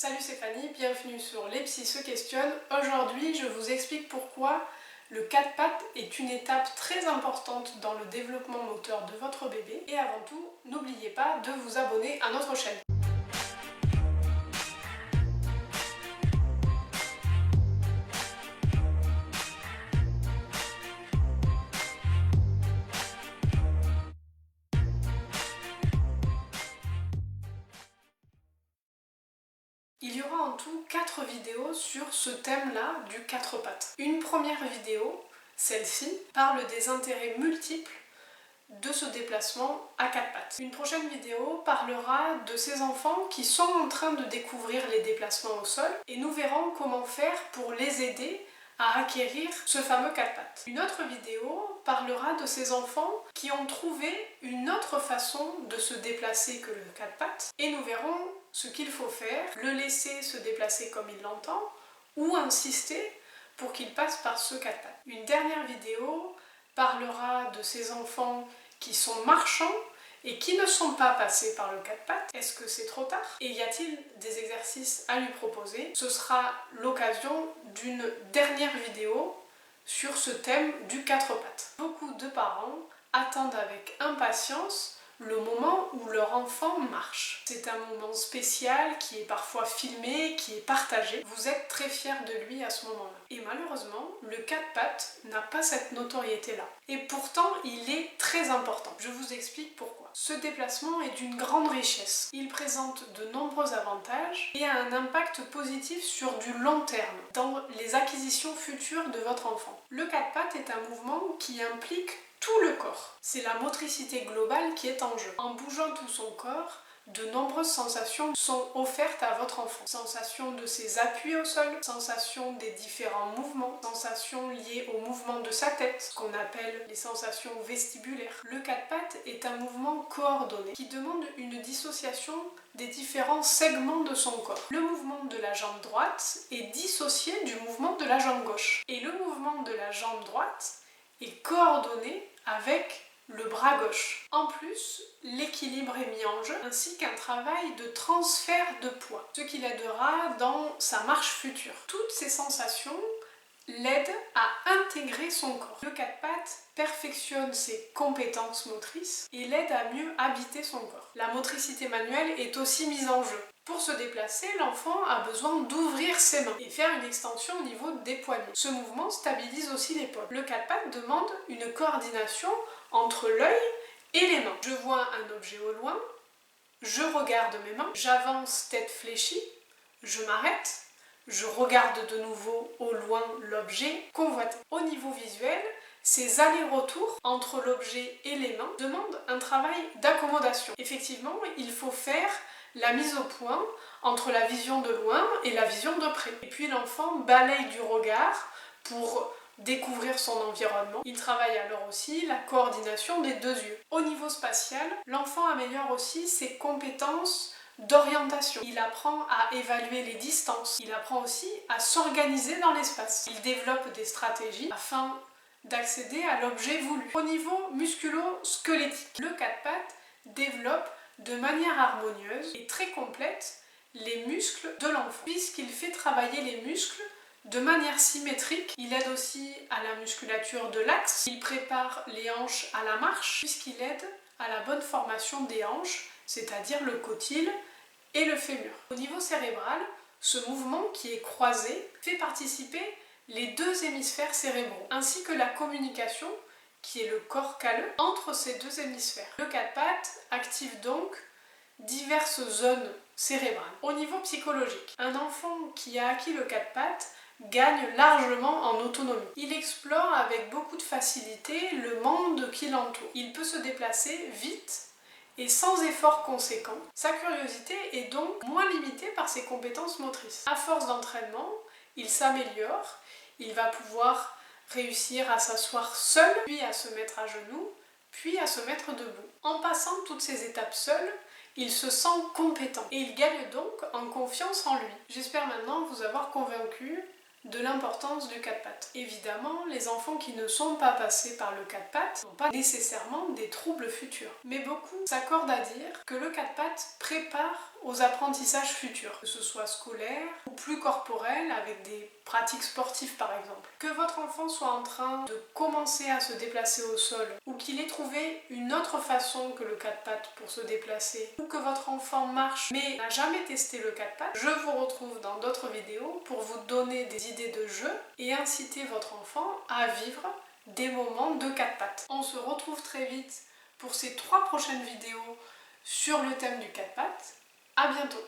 Salut, c'est Fanny, bienvenue sur Les Psys se questionnent. Aujourd'hui, je vous explique pourquoi le 4 pattes est une étape très importante dans le développement moteur de votre bébé. Et avant tout, n'oubliez pas de vous abonner à notre chaîne. Il y aura en tout 4 vidéos sur ce thème-là du 4 pattes. Une première vidéo, celle-ci, parle des intérêts multiples de ce déplacement à 4 pattes. Une prochaine vidéo parlera de ces enfants qui sont en train de découvrir les déplacements au sol et nous verrons comment faire pour les aider à acquérir ce fameux 4 pattes. Une autre vidéo parlera de ces enfants qui ont trouvé une autre façon de se déplacer que le 4 pattes et nous verrons ce qu'il faut faire, le laisser se déplacer comme il l'entend ou insister pour qu'il passe par ce 4 pattes. Une dernière vidéo parlera de ces enfants qui sont marchands et qui ne sont pas passés par le 4 pattes. Est-ce que c'est trop tard? Et y a-t-il des exercices à lui proposer? Ce sera l'occasion d'une dernière vidéo sur ce thème du 4 pattes. Beaucoup de parents attendent avec impatience le moment où leur enfant marche. C'est un moment spécial qui est parfois filmé, qui est partagé. Vous êtes très fiers de lui à ce moment-là. Et malheureusement, le 4 pattes n'a pas cette notoriété-là. Et pourtant, il est très important. Je vous explique pourquoi. Ce déplacement est d'une grande richesse. Il présente de nombreux avantages et a un impact positif sur du long terme dans les acquisitions futures de votre enfant. Le 4 pattes est un mouvement qui implique tout le corps. C'est la motricité globale qui est en jeu. En bougeant tout son corps, de nombreuses sensations sont offertes à votre enfant. Sensations de ses appuis au sol, sensations des différents mouvements, sensations liées au mouvement de sa tête, ce qu'on appelle les sensations vestibulaires. Le 4 pattes est un mouvement coordonné qui demande une dissociation des différents segments de son corps. Le mouvement de la jambe droite est dissocié du mouvement de la jambe gauche. Et le mouvement de la jambe droite est coordonné avec le bras gauche. En plus, l'équilibre est mis en jeu, ainsi qu'un travail de transfert de poids, ce qui l'aidera dans sa marche future. Toutes ces sensations l'aident à intégrer son corps. Le 4 pattes perfectionne ses compétences motrices et l'aide à mieux habiter son corps. La motricité manuelle est aussi mise en jeu. Pour se déplacer, l'enfant a besoin d'ouvrir ses mains et faire une extension au niveau des poignets. Ce mouvement stabilise aussi l'épaule. Le 4 pattes demande une coordination entre l'œil et les mains. Je vois un objet au loin, je regarde mes mains, j'avance tête fléchie, je m'arrête, je regarde de nouveau au loin l'objet convoité. Au niveau visuel, ces allers-retours entre l'objet et les mains demandent un travail d'accommodation. Effectivement, il faut faire la mise au point entre la vision de loin et la vision de près. Et puis l'enfant balaye du regard pour découvrir son environnement. Il travaille alors aussi la coordination des deux yeux. Au niveau spatial, l'enfant améliore aussi ses compétences d'orientation. Il apprend à évaluer les distances. Il apprend aussi à s'organiser dans l'espace. Il développe des stratégies afin d'accéder à l'objet voulu. Au niveau musculo-squelettique, le 4 pattes développe de manière harmonieuse et très complète les muscles de l'enfant. Puisqu'il fait travailler les muscles de manière symétrique, il aide aussi à la musculature de l'axe, il prépare les hanches à la marche, puisqu'il aide à la bonne formation des hanches, c'est-à-dire le cotyle et le fémur. Au niveau cérébral, ce mouvement qui est croisé fait participer les deux hémisphères cérébraux, ainsi que la communication, qui est le corps calleux, entre ces deux hémisphères. Le 4 pattes active donc diverses zones cérébrales. Au niveau psychologique, un enfant qui a acquis le 4 pattes gagne largement en autonomie. Il explore avec beaucoup de facilité le monde qui l'entoure. Il peut se déplacer vite et sans effort conséquent. Sa curiosité est donc moins limitée par ses compétences motrices. À force d'entraînement, il s'améliore, il va pouvoir réussir à s'asseoir seul, puis à se mettre à genoux, puis à se mettre debout. En passant toutes ces étapes seul, il se sent compétent et il gagne donc en confiance en lui. J'espère maintenant vous avoir convaincu de l'importance du 4 pattes. Évidemment, les enfants qui ne sont pas passés par le 4 pattes n'ont pas nécessairement des troubles futurs. Mais beaucoup s'accordent à dire que le 4 pattes prépare aux apprentissages futurs, que ce soit scolaire ou plus corporel avec des pratiques sportives par exemple. Que votre enfant soit en train de commencer à se déplacer au sol ou qu'il ait trouvé une autre façon que le 4 pattes pour se déplacer ou que votre enfant marche mais n'a jamais testé le 4 pattes, je vous retrouve dans d'autres vidéos pour vous donner des idées de jeu et inciter votre enfant à vivre des moments de 4 pattes. On se retrouve très vite pour ces 3 prochaines vidéos sur le thème du 4 pattes. À bientôt!